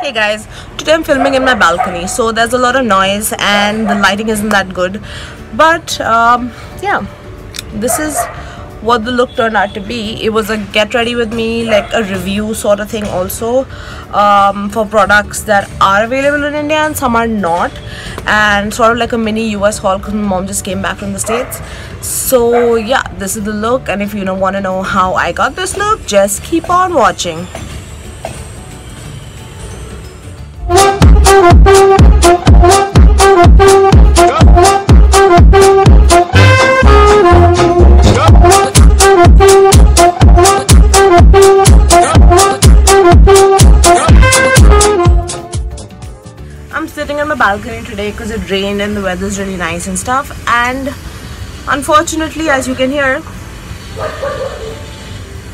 Hey guys, today I'm filming in my balcony, so there's a lot of noise and the lighting isn't that good, but yeah, this is what the look turned out to be. It was a get ready with me, like a review sort of thing also, for products that are available in India and some are not, and sort of like a mini US haul because my mom just came back from the States. So yeah, this is the look, and if you want to know how I got this look, just keep on watching. I'm sitting on my balcony today because it rained and the weather's really nice and stuff, and unfortunately, as you can hear,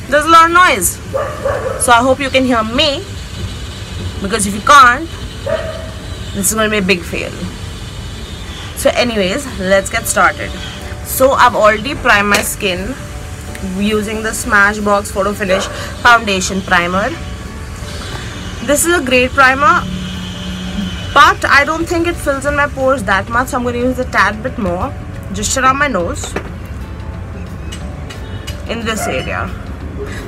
there's a lot of noise. So I hope you can hear me, because if you can't, this is going to be a big fail. So anyways, let's get started. So I've already primed my skin using the Smashbox photofinish foundation primer. This is a great primer, but I don't think it fills in my pores that much, so I'm going to use a tad bit more just around my nose, in this area.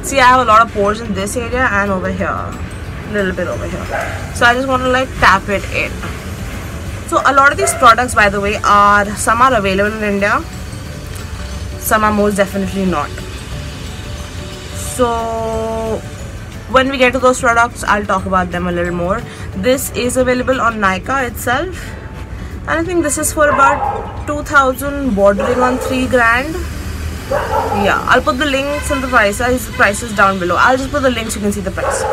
See, I have a lot of pores in this area and over here, a little bit over here, so I just want to like tap it in. So a lot of these products, by the way, some are available in India, some are most definitely not. So when we get to those products, I'll talk about them a little more. This is available on Nykaa itself, and I think this is for about 2,000, bordering on 3 grand. Yeah, I'll put the links and the prices down below. I'll just put the links so you can see the price.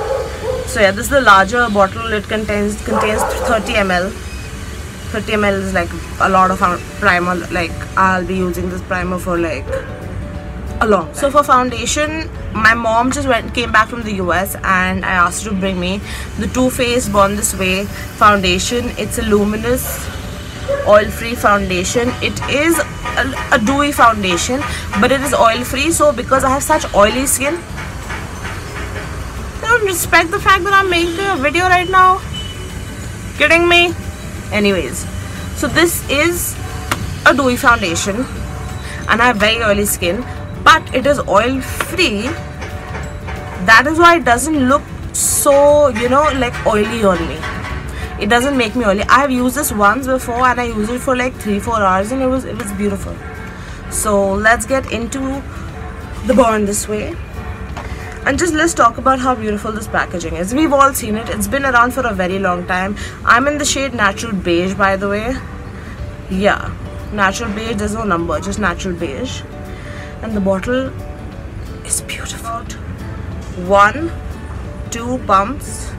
So yeah, this is the larger bottle. It contains 30 ml. 30 ml is like a lot of primer. Like I'll be using this primer for like a long. So for foundation, my mom just came back from the US, and I asked her to bring me the Too Faced Born This Way foundation. It's a luminous oil-free foundation. It is a dewy foundation, but it is oil-free. So because I have such oily skin, I don't respect the fact that I'm making a video right now. Kidding me? Anyways, so this is a dewy foundation, and I have very oily skin, but it is oil-free. That is why it doesn't look so, like oily on me. It doesn't make me oily. I have used this once before, and I used it for like 3-4 hours, and it was beautiful. So let's get into the Born This Way, and just let's talk about how beautiful this packaging is. We've all seen it. It's been around for a very long time. I'm in the shade Natural Beige, by the way. Yeah, Natural Beige. There's no number, just Natural Beige. And the bottle is beautiful. 1, 2 pumps.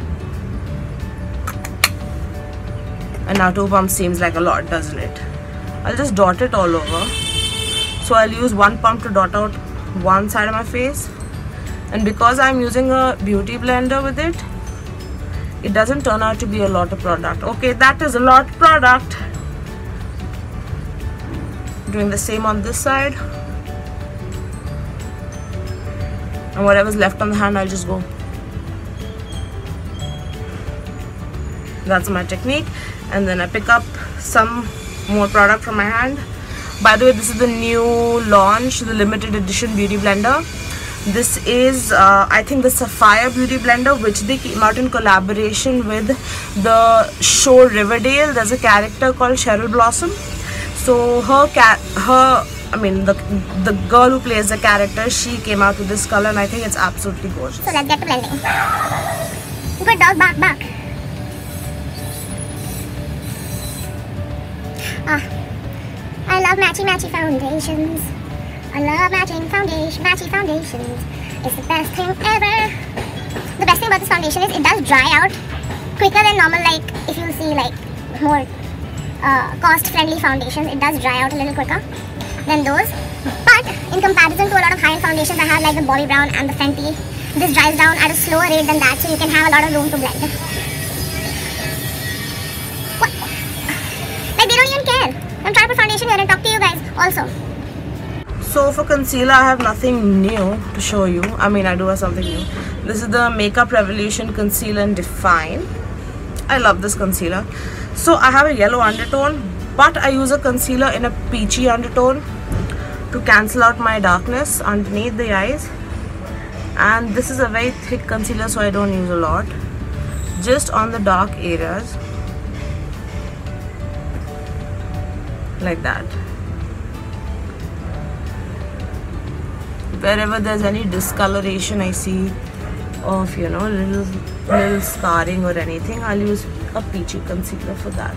And now 2 pumps seems like a lot, doesn't it? I'll just dot it all over. So I'll use 1 pump to dot out one side of my face. And because I'm using a beauty blender with it, it doesn't turn out to be a lot of product. Okay, that is a lot of product. Doing the same on this side. And whatever's left on the hand, I'll just go. That's my technique. And then I pick up some more product from my hand. By the way, this is the new launch, the limited edition beauty blender. This is I think the Sapphire beauty blender, which they came out in collaboration with the show Riverdale. There's a character called Cheryl Blossom. So the girl who plays the character, she came out with this color, and I think it's absolutely gorgeous. So let's get to blending. Good dog, bark. I love matchy foundations. I love matchy foundations. It's the best thing ever. The best thing about this foundation is it does dry out quicker than normal. Like if you see like more cost-friendly foundations, it does dry out a little quicker than those. But in comparison to a lot of high-end foundations I have, like the Bobbi Brown and the Fenty, this dries down at a slower rate than that, so you can have a lot of room to blend. What? Like they don't even care. I'm trying to put foundation here and talk to you guys also. So for concealer, I have nothing new to show you. I mean, I do have something new. This is the Makeup Revolution Conceal and Define. I love this concealer. So I have a yellow undertone, but I use a concealer in a peachy undertone to cancel out my darkness underneath the eyes. And this is a very thick concealer, so I don't use a lot, just on the dark areas like that. Wherever there's any discoloration I see of, you know, little scarring or anything, I'll use a peachy concealer for that.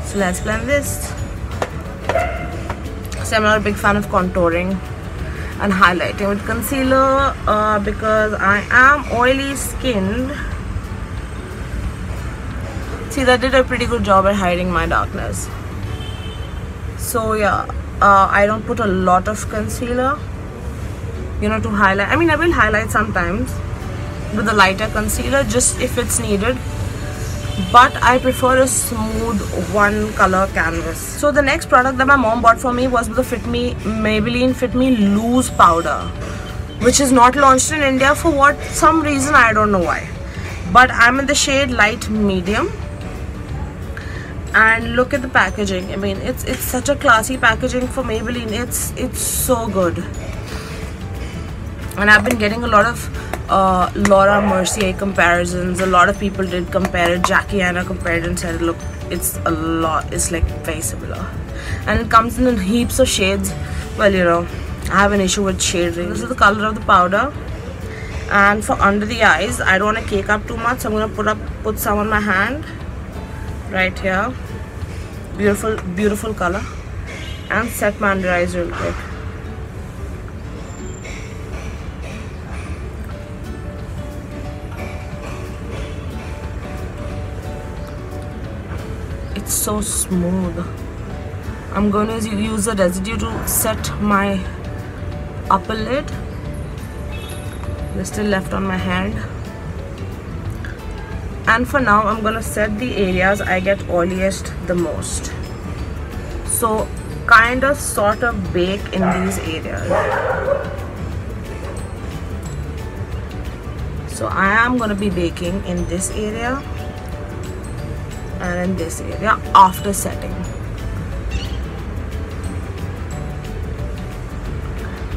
So let's blend this. So I'm not a big fan of contouring and highlighting with concealer because I am oily skinned. See, that did a pretty good job at hiding my darkness. So yeah, I don't put a lot of concealer, you know, to highlight. I mean, I will highlight sometimes with a lighter concealer just if it's needed, but I prefer a smooth one color canvas. So the next product that my mom bought for me was the Maybelline Fit Me Loose Powder, which is not launched in India for some reason, I don't know why. But I'm in the shade light medium. And look at the packaging. I mean, it's such a classy packaging for Maybelline. It's so good. And I've been getting a lot of Laura Mercier comparisons. A lot of people did compare it. Jackie Anna compared it and said, look, it's a lot. It's like very similar. And it comes in heaps of shades. Well, you know, I have an issue with shade range. This is the color of the powder. And for under the eyes, I don't want to cake up too much, so I'm going to put some on my hand right here. Beautiful color. And set my under eyes real quick. It's so smooth. I'm going to use the residue to set my upper lid. It's still left on my hand. And for now, I'm going to set the areas I get oiliest the most. So kind of sort of bake in these areas. So I am going to be baking in this area and in this area after setting.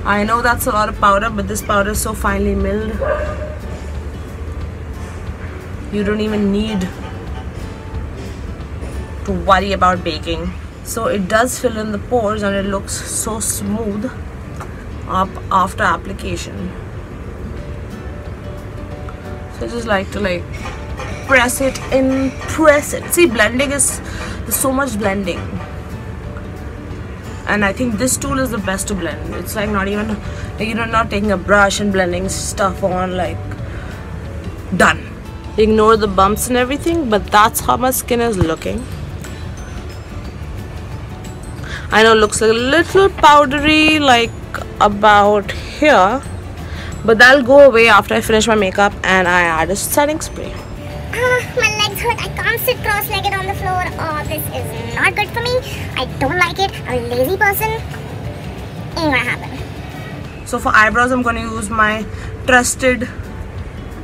I know that's a lot of powder, but this powder is so finely milled, you don't even need to worry about baking. So it does fill in the pores and it looks so smooth up after application. So I just like to press it in, press it. See, blending there's so much blending. And I think this tool is the best to blend. It's like not even, you're not taking a brush and blending stuff on, done. Ignore the bumps and everything, but that's how my skin is looking. I know it looks like a little powdery, about here, but that'll go away after I finish my makeup and I add a setting spray. My legs hurt. I can't sit cross-legged on the floor. Oh, this is not good for me. I don't like it. I'm a lazy person. Ain't gonna happen. So for eyebrows, I'm gonna use my trusted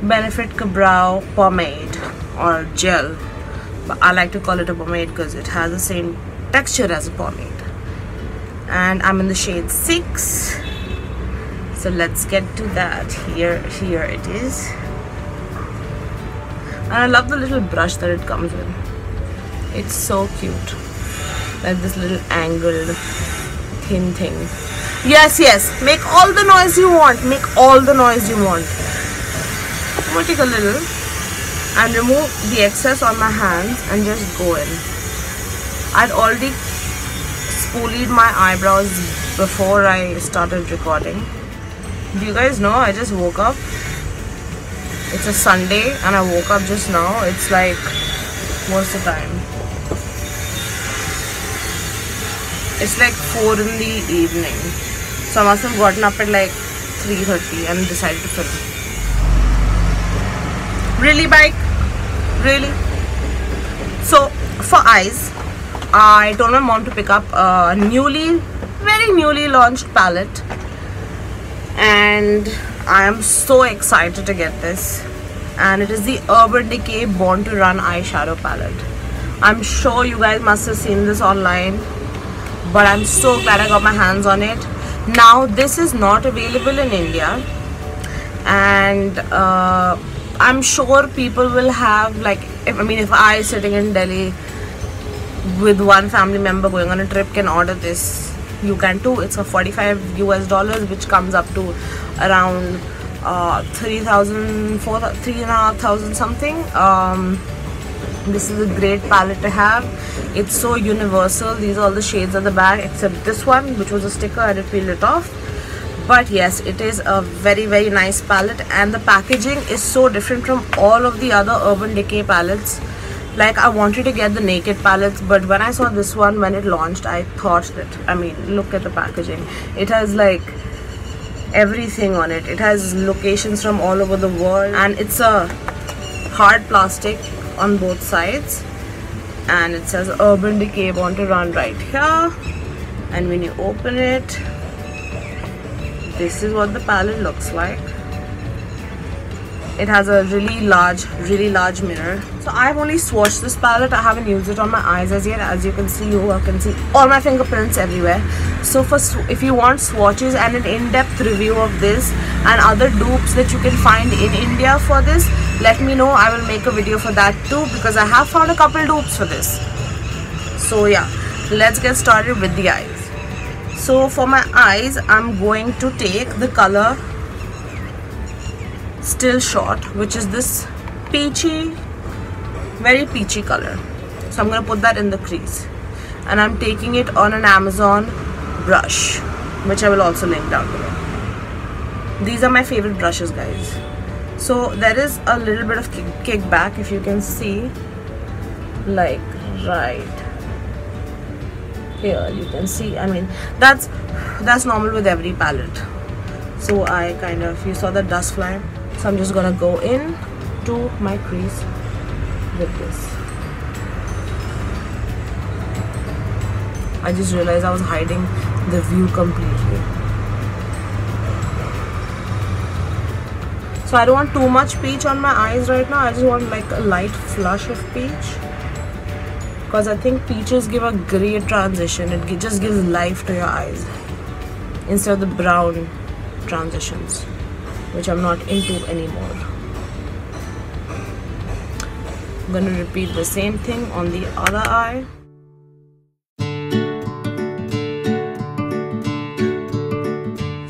Benefit Kabrow pomade or gel, but I like to call it a pomade because it has the same texture as a pomade. And I'm in the shade 6, so let's get to that. Here it is. And I love the little brush that it comes with. It's so cute, like this little angled thin thing. Yes, make all the noise you want, make all the noise you want. I'm going to take a little and remove the excess on my hands and just go in. I'd already spoolied my eyebrows before I started recording. Do you guys know, I just woke up. It's a Sunday and I woke up just now. It's what's the time? It's 4 in the evening. So I must have gotten up at 3:30 and decided to film. Really, bike? Really? So for eyes, I told my mom to pick up a very newly launched palette, and I am so excited to get this. And it is the Urban Decay Born to Run eyeshadow palette. I'm sure you guys must have seen this online, but I'm so glad I got my hands on it. Now this is not available in India, and I'm sure people will have, like, if I sitting in Delhi with one family member going on a trip can order this, you can too. It's for $45 US, which comes up to around 3,000, 3,500 something. This is a great palette to have. It's so universal. These are all the shades at the back except this one, which was a sticker. I did peel it off. But yes, it is a very nice palette, and the packaging is so different from all of the other Urban Decay palettes. Like, I wanted to get the Naked palettes, but when I saw this one when it launched, I thought that, look at the packaging. It has like everything on it. It has locations from all over the world, and it's a hard plastic on both sides, and it says Urban Decay Born to Run right here. And when you open it, this is what the palette looks like. It has a really large mirror. So I've only swatched this palette. I haven't used it on my eyes as yet. As you can see, you can see all my fingerprints everywhere. So if you want swatches and an in-depth review of this and other dupes that you can find in India for this, let me know. I will make a video for that too, because I have found a couple dupes for this. So yeah, let's get started with the eyes. So for my eyes, I'm going to take the color Still Short, which is this peachy, very peachy color. So I'm going to put that in the crease, and I'm taking it on an Amazon brush, which I will also link down below. These are my favorite brushes, guys. So there is a little bit of kickback, if you can see, like right here you can see. That's normal with every palette. So you saw the dust fly. So I'm just gonna go in to my crease with this. I just realized I was hiding the view completely. So I don't want too much peach on my eyes right now. I just want like a light flush of peach, because I think peaches give a great transition. It just gives life to your eyes instead of the brown transitions, which I'm not into anymore. I'm going to repeat the same thing on the other eye.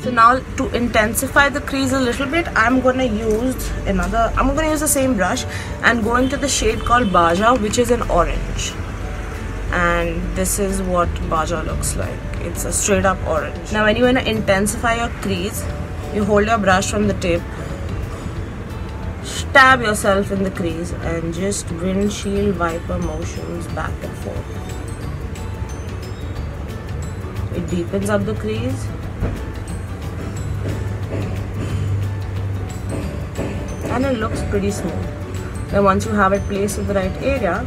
So now to intensify the crease a little bit, I'm going to use the same brush and go into the shade called Baja, which is an orange. And this is what Baja looks like. It's a straight up orange. Now when you want to intensify your crease, you hold your brush from the tip, stab yourself in the crease, and just windshield wiper motions back and forth. It deepens up the crease. And it looks pretty smooth. Now once you have it placed in the right area,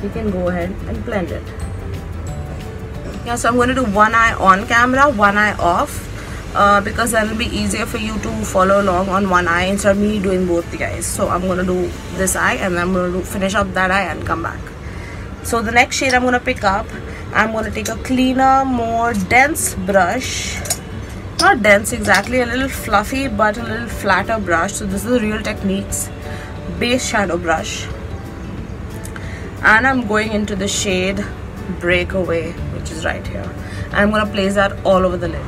you can go ahead and blend it. Yeah, so I'm going to do one eye on camera, one eye off, because that will be easier for you to follow along on one eye instead of me doing both the eyes. So I'm going to do this eye, and then I'm going to finish up that eye and come back. So the next shade I'm going to pick up, I'm going to take a cleaner, more dense brush. Not dense exactly, a little fluffy but a little flatter brush. So this is Real Techniques base shadow brush, and I'm going into the shade Breakaway, which is right here, and I'm going to place that all over the lid.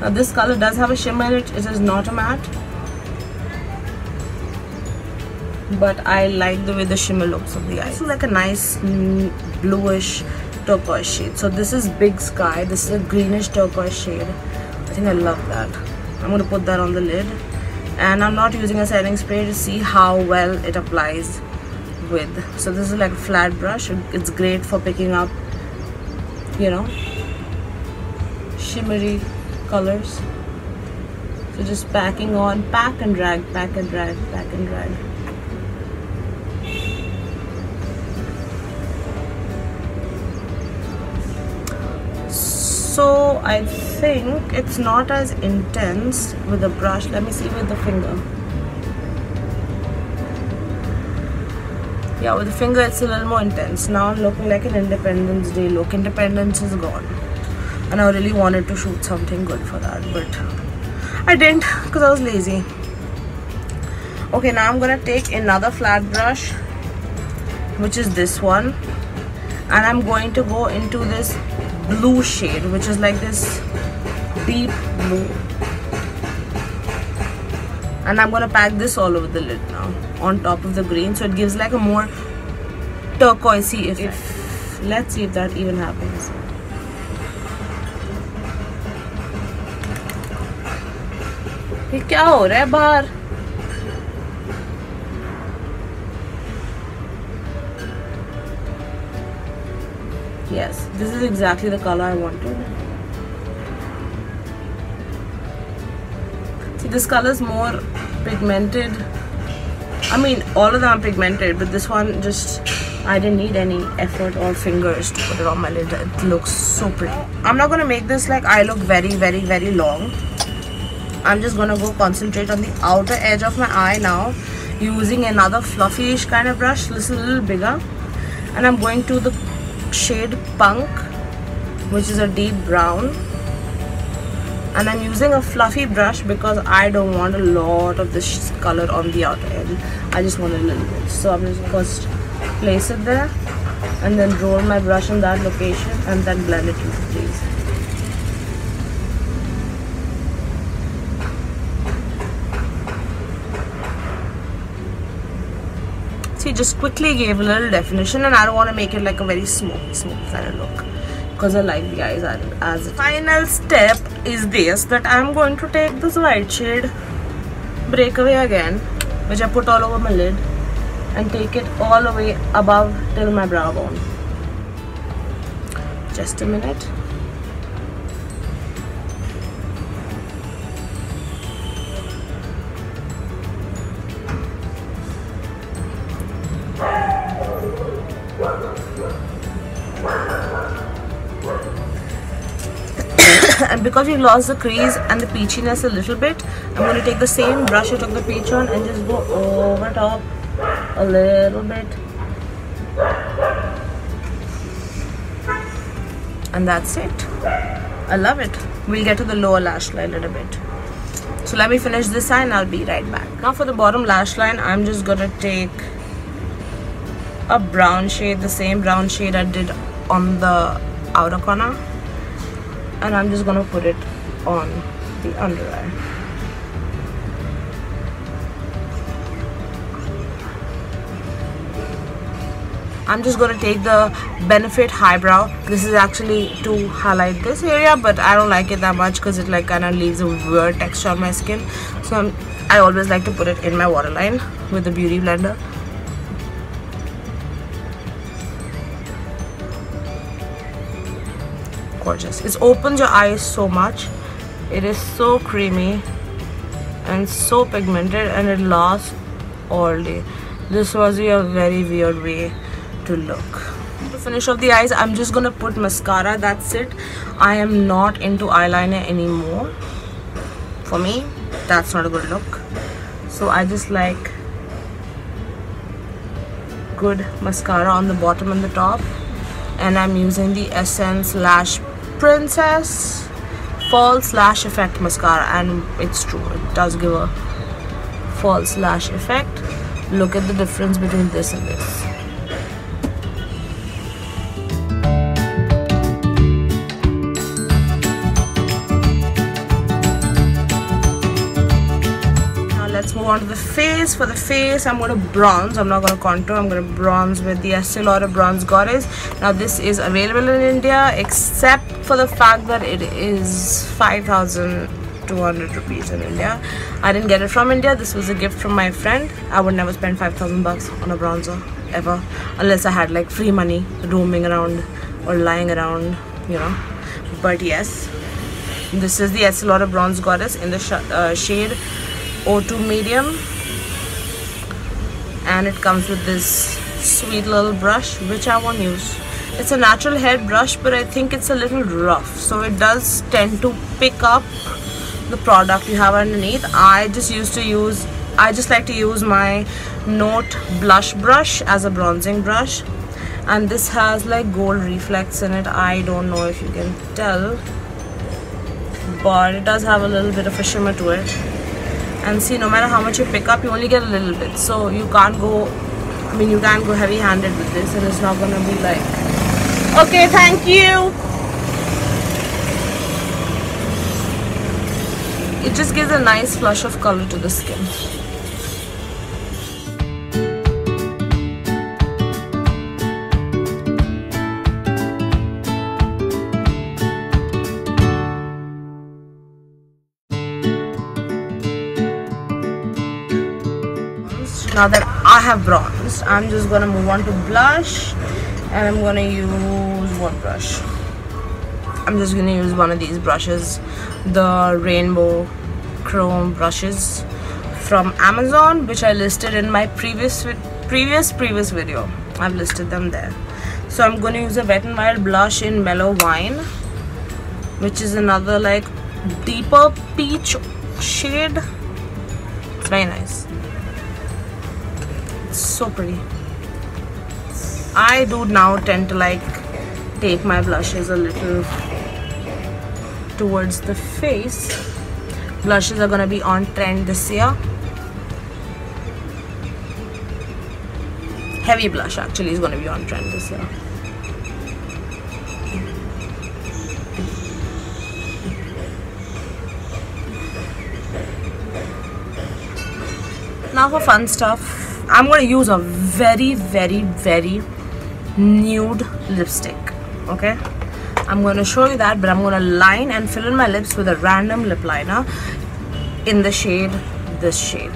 Now this color does have a shimmer in it. It is not a matte, but I like the way the shimmer looks of the eye. This is like a nice bluish turquoise shade. So this is Big Sky. This is a greenish turquoise shade. I think I love that. I'm going to put that on the lid, and I'm not using a setting spray to see how well it applies with. So this is like a flat brush. It's great for picking up, you know, shimmery colors. So just packing on, pack and drag, pack and drag, pack and drag. So I think it's not as intense with the brush. Let me see with the finger. Yeah, with the finger it's a little more intense. Now I'm looking like an Independence Day look. Independence is gone. And I really wanted to shoot something good for that, but I didn't because I was lazy. Okay, now I'm gonna take another flat brush, which is this one. And I'm going to go into this blue shade, which is like this deep blue. And I'm gonna pack this all over the lid now on top of the green, so it gives like a more turquoisey effect. Let's see if that even happens. ये क्या हो रहा है बाहर? Yes, this is exactly the color I wanted. See, this color is more pigmented. I mean, all of them are pigmented, but this one just, I didn't need any effort or fingers to put it on my lid. It looks so pretty. I'm not gonna make this like I look very long. I'm just gonna go concentrate on the outer edge of my eye now, using another fluffy-ish kind of brush. This is a little bigger, and I'm going to the shade Punk, which is a deep brown. And I'm using a fluffy brush because I don't want a lot of this color on the outer edge. I just want a little bit. So I'm just first place it there and then roll my brush in that location and then blend it into place. See, just quickly gave a little definition, and I don't want to make it like a very smoky kind of look, because I like the eyes as it. Final step is this, that I'm going to take this white shade Breakaway again, which I put all over my lid, and take it all the way above till my brow bone. Just a minute. And because we lost the crease and the peachiness a little bit, I'm going to take the same brush I took the peach on and just go over top a little bit. And that's it. I love it. We'll get to the lower lash line in a bit. So let me finish this side and I'll be right back. Now for the bottom lash line, I'm just going to take a brown shade, the same brown shade I did on the outer corner. And I'm just gonna put it on the under eye. I'm just gonna take the Benefit Highbrow. This is actually to highlight this area, but I don't like it that much because it like kind of leaves a weird texture on my skin. So I always like to put it in my waterline with the Beauty Blender. Gorgeous. It opens your eyes so much. It is so creamy and so pigmented, and it lasts all day. This was a very weird way to look. To finish off the eyes, I'm just gonna put mascara. That's it. I am not into eyeliner anymore. For me, that's not a good look. So I just like good mascara on the bottom and the top. And I'm using the Essence Lash Princess False Lash Effect Mascara, and it's true, it does give a false lash effect. Look at the difference between this and this. Let's move on to the face. For the face, I'm going to bronze. I'm not going to contour. I'm going to bronze with the Estee Lauder Bronze Goddess. Now, this is available in India, except for the fact that it is 5,200 rupees in India. I didn't get it from India. This was a gift from my friend. I would never spend 5,000 bucks on a bronzer, ever. Unless I had like free money roaming around or lying around, you know. But yes, this is the Estee Lauder Bronze Goddess in the shade O2 medium, and it comes with this sweet little brush, which I won't use It's a natural hair brush, but I think it's a little rough, so it does tend to pick up the product you have underneath. I just like to use my Note blush brush as a bronzing brush, and this has like gold reflex in it. I don't know if you can tell, but it does have a little bit of a shimmer to it. And see, no matter how much you pick up, you only get a little bit, so you can't go, I mean, you can't go heavy handed with this, and it's not gonna be like, okay, thank you. It just gives a nice flush of color to the skin. Now that I have bronzed, I'm just gonna move on to blush, and I'm gonna use one brush. I'm just gonna use one of these brushes, the rainbow chrome brushes from Amazon, which I listed in my previous video. I've listed them there. So I'm gonna use a Wet n Wild blush in Mellow Wine, which is another like deeper peach shade. It's very nice. So pretty. I do now tend to like take my blushes a little towards the face. Blushes are gonna be on trend this year. Heavy blush actually is gonna be on trend this year. Now for fun stuff. I'm going to use a very nude lipstick. Okay, I'm going to show you that, but I'm going to line and fill in my lips with a random lip liner in the shade, this shade.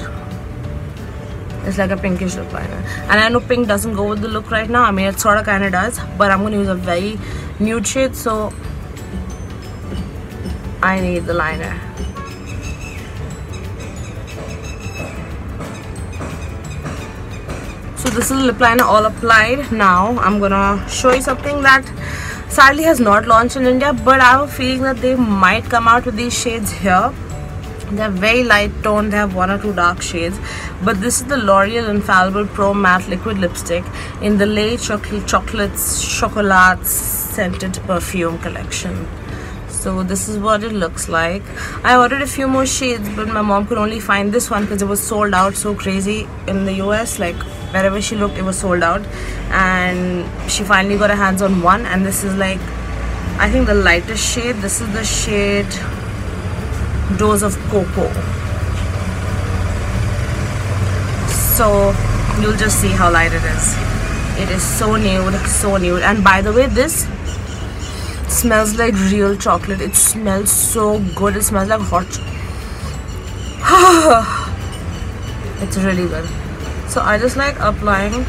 It's like a pinkish lip liner, and I know pink doesn't go with the look right now. I mean, it sort of kind of does, but I'm going to use a very nude shade, so I need the liner. So this is lip liner all applied. Now I'm gonna show you something that sadly has not launched in India, but I have a feeling that they might come out with these shades here. They're very light toned, they have one or two dark shades, but this is the L'Oreal Infallible Pro Matte Liquid Lipstick in the Late Chocolate Scented Perfume collection. So this is what it looks like. I ordered a few more shades, but my mom could only find this one because it was sold out so crazy in the US. Like wherever she looked, it was sold out, and she finally got her hands on one, and this is like, I think the lightest shade. This is the shade Dose of Cocoa. So you'll just see how light it is. It is so nude, so nude. And by the way, this smells like real chocolate. It smells so good. It smells like hot. It's really good. So I just like applying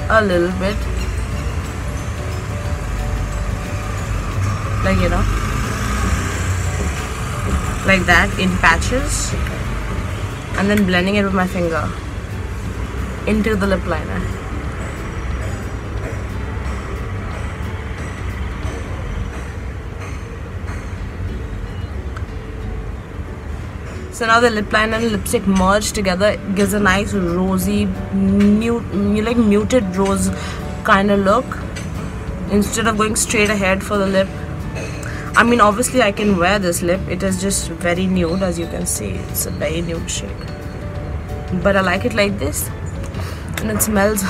a little bit, like, you know, like that in patches, and then blending it with my finger into the lip liner. So now the lip liner and lipstick merged together. It gives a nice rosy, muted rose kind of look instead of going straight ahead for the lip. I mean, obviously I can wear this lip. It is just very nude, as you can see. It's a very nude shade, but I like it like this, and it smells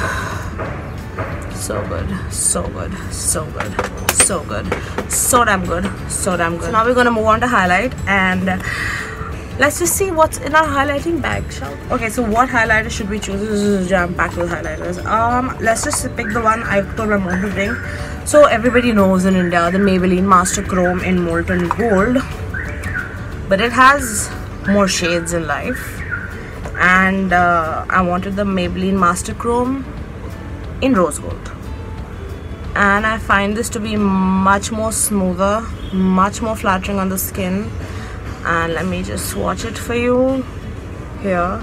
so good, so good, so good, so good, so damn good, so damn good. So now we're gonna move on to highlight, and let's just see what's in our highlighting bag, shall we? Okay, so what highlighter should we choose? This is jam-packed with highlighters. Let's just pick the one I told my mom to bring. So everybody knows in India the Maybelline Master Chrome in Molten Gold, but it has more shades in life, and I wanted the Maybelline Master Chrome in Rose Gold, and I find this to be much more smoother, much more flattering on the skin. And let me just swatch it for you here.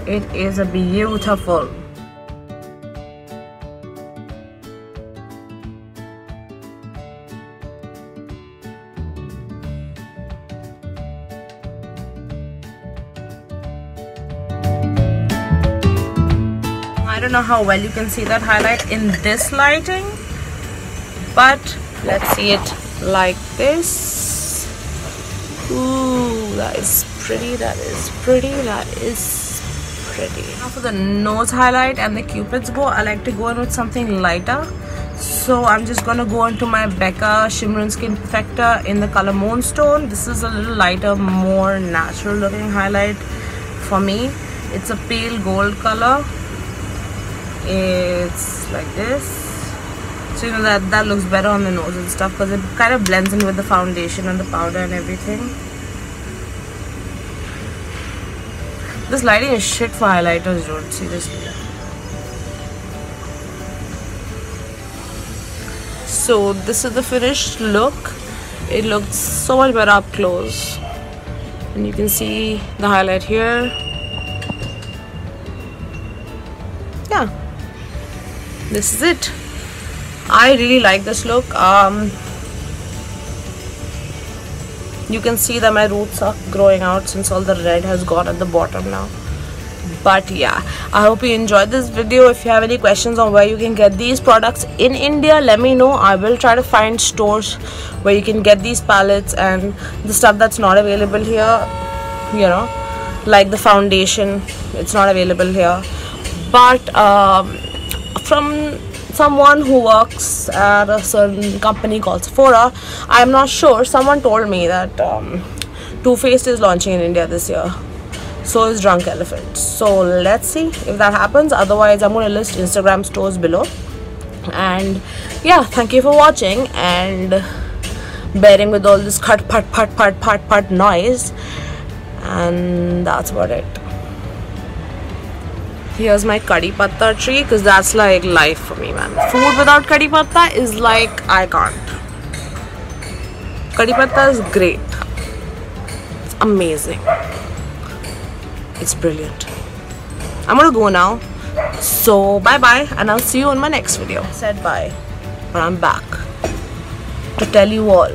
It is a beautiful. don't know how well you can see that highlight in this lighting, but let's see it like this. Ooh, that is pretty, that is pretty, that is pretty. Now for the nose highlight and the Cupid's bow, I like to go in with something lighter. So I'm just gonna go into my Becca Shimmering Skin Perfector in the color Moonstone. This is a little lighter, more natural looking highlight for me. It's a pale gold color. It's like this. So you know that looks better on the nose and stuff because it kind of blends in with the foundation and the powder and everything. This lighting is shit for highlighters, dude. Seriously. So this is the finished look. It looks so much better up close, and you can see the highlight here. Yeah, this is it. I really like this look. You can see that my roots are growing out since all the red has gone at the bottom now. But yeah, I hope you enjoyed this video. If you have any questions on where you can get these products in India, let me know. I will try to find stores where you can get these palettes and the stuff that's not available here, you know, like the foundation, it's not available here. But from someone who works at a certain company called Sephora, I'm not sure, someone told me that Too Faced is launching in India this year. So is Drunk Elephant. So let's see if that happens. Otherwise, I'm going to list Instagram stores below. And yeah, thank you for watching and bearing with all this cut, part noise. And that's about it. Here's my curry patta tree because that's like life for me, man. Food without curry patta is like, I can't. Curry patta is great. It's amazing. It's brilliant. I'm gonna go now. So bye bye, and I'll see you in my next video. I said bye, but I'm back to tell you all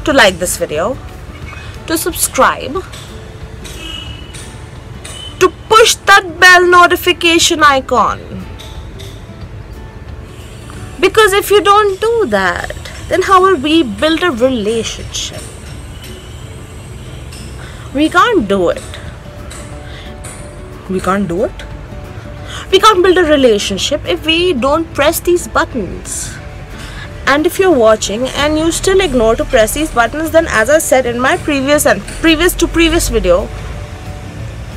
to like this video, to subscribe, to push that bell notification icon. Because if you don't do that, then how will we build a relationship? We can't do it. We can't do it. We can't build a relationship if we don't press these buttons. And if you're watching and you still ignore to press these buttons, then as I said in my previous video,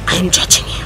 I'm judging you.